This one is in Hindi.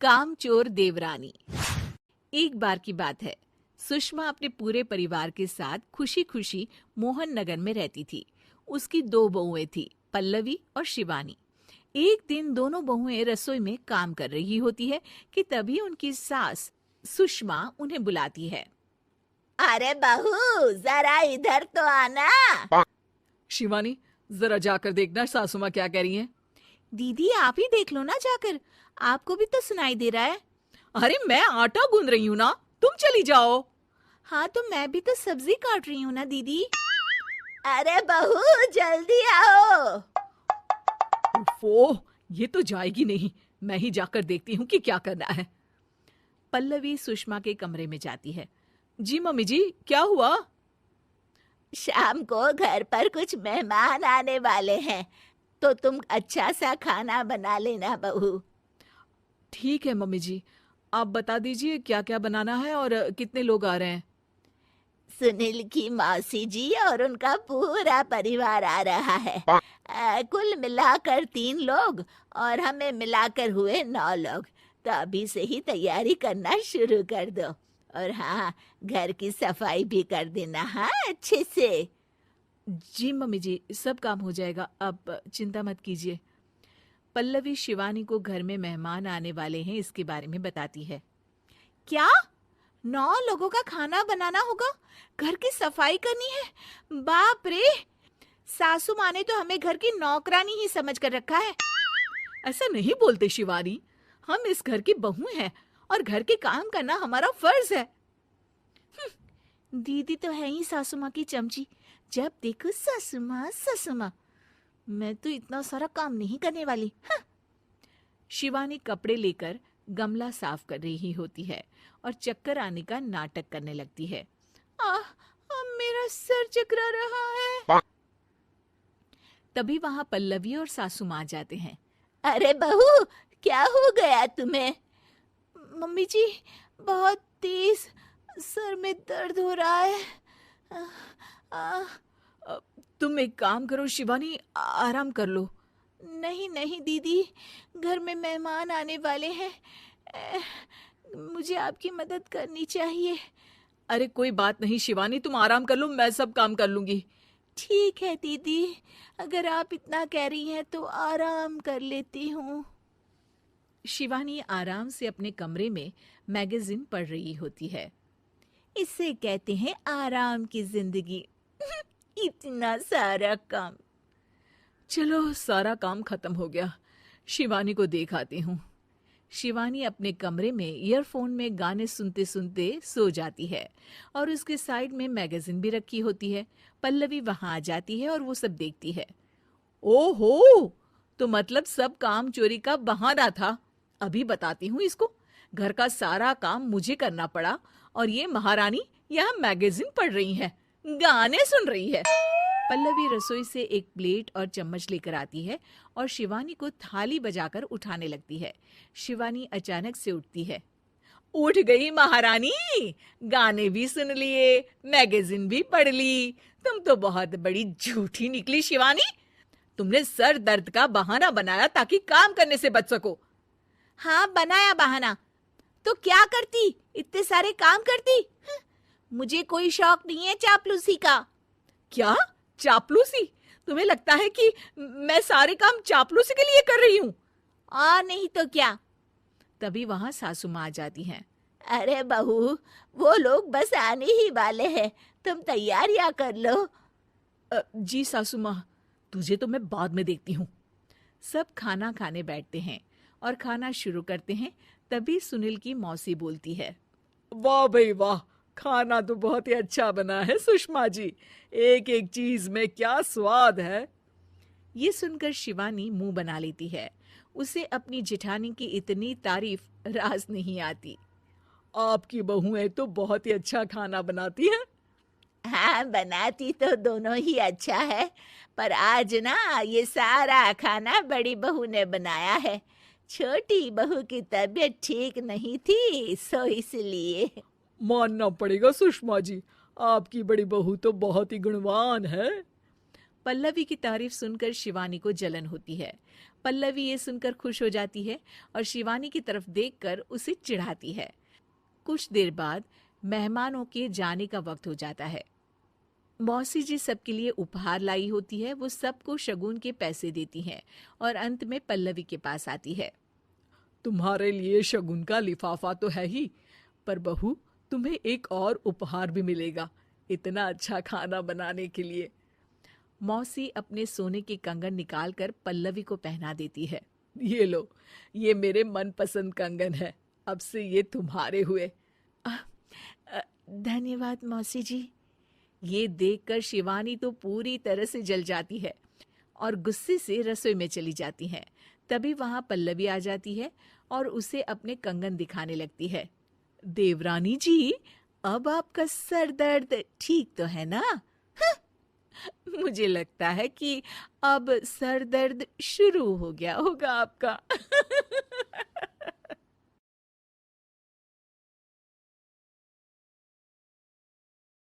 कामचोर देवरानी। एक बार की बात है, सुषमा अपने पूरे परिवार के साथ खुशी खुशी मोहन नगर में रहती थी। उसकी 2 बहुएं थी, पल्लवी और शिवानी। एक दिन दोनों बहुएं रसोई में काम कर रही होती है कि तभी उनकी सास सुषमा उन्हें बुलाती है। अरे बहू, जरा इधर तो आना। शिवानी, जरा जाकर देखना सासू माँ क्या कह रही हैं। दीदी आप ही देख लो ना जाकर, आपको भी तो सुनाई दे रहा है। अरे मैं आटा गूंद रही हूँ ना, तुम चली जाओ। हाँ तो मैं भी तो सब्जी काट रही हूँ ना दीदी। अरे बहू, जल्दी आओ। ओफो, ये तो जाएगी नहीं। मैं ही जाकर देखती हूँ कि क्या करना है। पल्लवी सुषमा के कमरे में जाती है। जी मम्मी जी, क्या हुआ? शाम को घर पर कुछ मेहमान आने वाले हैं, तो तुम अच्छा सा खाना बना लेना बहू। ठीक है मम्मी जी, आप बता दीजिए क्या क्या बनाना है और कितने लोग आ रहे हैं। सुनील की मौसी जी और उनका पूरा परिवार आ रहा है। कुल मिलाकर 3 लोग और हमें मिलाकर हुए 9 लोग। तो अभी से ही तैयारी करना शुरू कर दो। और हाँ, घर की सफाई भी कर देना, हाँ, अच्छे से। जी मम्मी जी, सब काम हो जाएगा, आप चिंता मत कीजिए। पल्लवी शिवानी को घर में मेहमान आने वाले हैं इसके बारे में बताती है। क्या 9 लोगों का खाना बनाना होगा, घर की सफाई करनी है? बाप रे, सासू माँ ने तो हमें घर की नौकरानी ही समझ कर रखा है। ऐसा नहीं बोलते शिवानी, हम इस घर की बहू हैं और घर के काम करना हमारा फर्ज है। दीदी तो है ही सासू माँ की चमची, जब देखो सासू माँ सासू माँ। मैं तो इतना सारा काम नहीं करने वाली। हाँ। शिवानी कपड़े लेकर गमला साफ कर रही होती है और चक्कर आने का नाटक करने लगती है। मेरा सर चकरा रहा है। तभी वहां पल्लवी और सासू माँ जाते हैं। अरे बहू, क्या हो गया तुम्हें? मम्मी जी, बहुत तेज सर में दर्द हो रहा है। तुम एक काम करो शिवानी, आराम कर लो। नहीं नहीं दीदी, घर में मेहमान आने वाले हैं, मुझे आपकी मदद करनी चाहिए। अरे कोई बात नहीं शिवानी, तुम आराम कर लो, मैं सब काम कर लूंगी। ठीक है दीदी, अगर आप इतना कह रही हैं तो आराम कर लेती हूँ। शिवानी आराम से अपने कमरे में मैगजीन पढ़ रही होती है। इसे कहते हैं आराम की जिंदगी। इतना सारा काम। चलो सारा काम खत्म हो गया, शिवानी को देख आती हूँ। शिवानी अपने कमरे में ईयरफोन में गाने सुनते सुनते सो जाती है और उसके साइड में मैगजीन भी रखी होती है। पल्लवी वहां आ जाती है और वो सब देखती है। ओहो, तो मतलब सब काम चोरी का बहाना था। अभी बताती हूँ इसको। घर का सारा काम मुझे करना पड़ा और ये महारानी यहाँ मैगजीन पढ़ रही है, गाने सुन रही है। पल्लवी रसोई से एक प्लेट और चम्मच लेकर आती है और शिवानी को थाली बजाकर उठाने लगती है। शिवानी अचानक से उठती है। उठ गई महारानी, गाने भी सुन लिए, मैगजीन भी पढ़ ली। तुम तो बहुत बड़ी झूठी निकली शिवानी। तुमने सर दर्द का बहाना बनाया ताकि काम करने से बच सको। हाँ बनाया बहाना, तो क्या करती, इतने सारे काम करती। मुझे कोई शौक नहीं है चापलूसी का। क्या चापलूसी? तुम्हें लगता है कि मैं सारे काम चापलूसी के लिए कर रही हूँ? और नहीं तो क्या। तभी वहां सासू माँ आ जाती हैं। अरे बहू, वो लोग बस आने ही वाले हैं, तुम तैयारियां कर लो। जी सासू माँ, तुझे तो मैं बाद में देखती हूँ। सब खाना खाने बैठते हैं और खाना शुरू करते हैं। तभी सुनील की मौसी बोलती है। वाह भाई वाह, खाना तो बहुत ही अच्छा बना है सुषमा जी, एक एक चीज में क्या स्वाद है। ये सुनकर शिवानी मुंह बना लेती है। उसे अपनी जेठानी की इतनी तारीफ रास नहीं आती। आपकी बहुएं तो बहुत ही अच्छा खाना बनाती हैं। हाँ, बनाती तो दोनों ही अच्छा है, पर आज ना ये सारा खाना बड़ी बहू ने बनाया है। छोटी बहू की तबीयत ठीक नहीं थी, सो इसलिए। मानना पड़ेगा सुषमा जी, आपकी बड़ी बहू तो बहुत ही गुणवान है। पल्लवी की तारीफ सुनकर शिवानी को जलन होती है। पल्लवी ये सुनकर खुश हो जाती है और शिवानी की तरफ देखकर उसे चिढ़ाती है। कुछ देर बाद मेहमानों के जाने का वक्त हो जाता है। मौसी जी सबके लिए उपहार लाई होती है। वो सबको शगुन के पैसे देती हैं और अंत में पल्लवी के पास आती है। तुम्हारे लिए शगुन का लिफाफा तो है ही, पर बहू तुम्हें एक और उपहार भी मिलेगा इतना अच्छा खाना बनाने के लिए। मौसी अपने सोने के कंगन निकालकर पल्लवी को पहना देती है। ये लो, ये मेरे मनपसंद कंगन है, अब से ये तुम्हारे हुए। धन्यवाद मौसी जी। ये देखकर शिवानी तो पूरी तरह से जल जाती है और गुस्से से रसोई में चली जाती है। तभी वहां पल्लवी आ जाती है और उसे अपने कंगन दिखाने लगती है। देवरानी जी, अब आपका सर दर्द ठीक तो है ना? मुझे लगता है कि अब सर दर्द शुरू हो गया होगा आपका।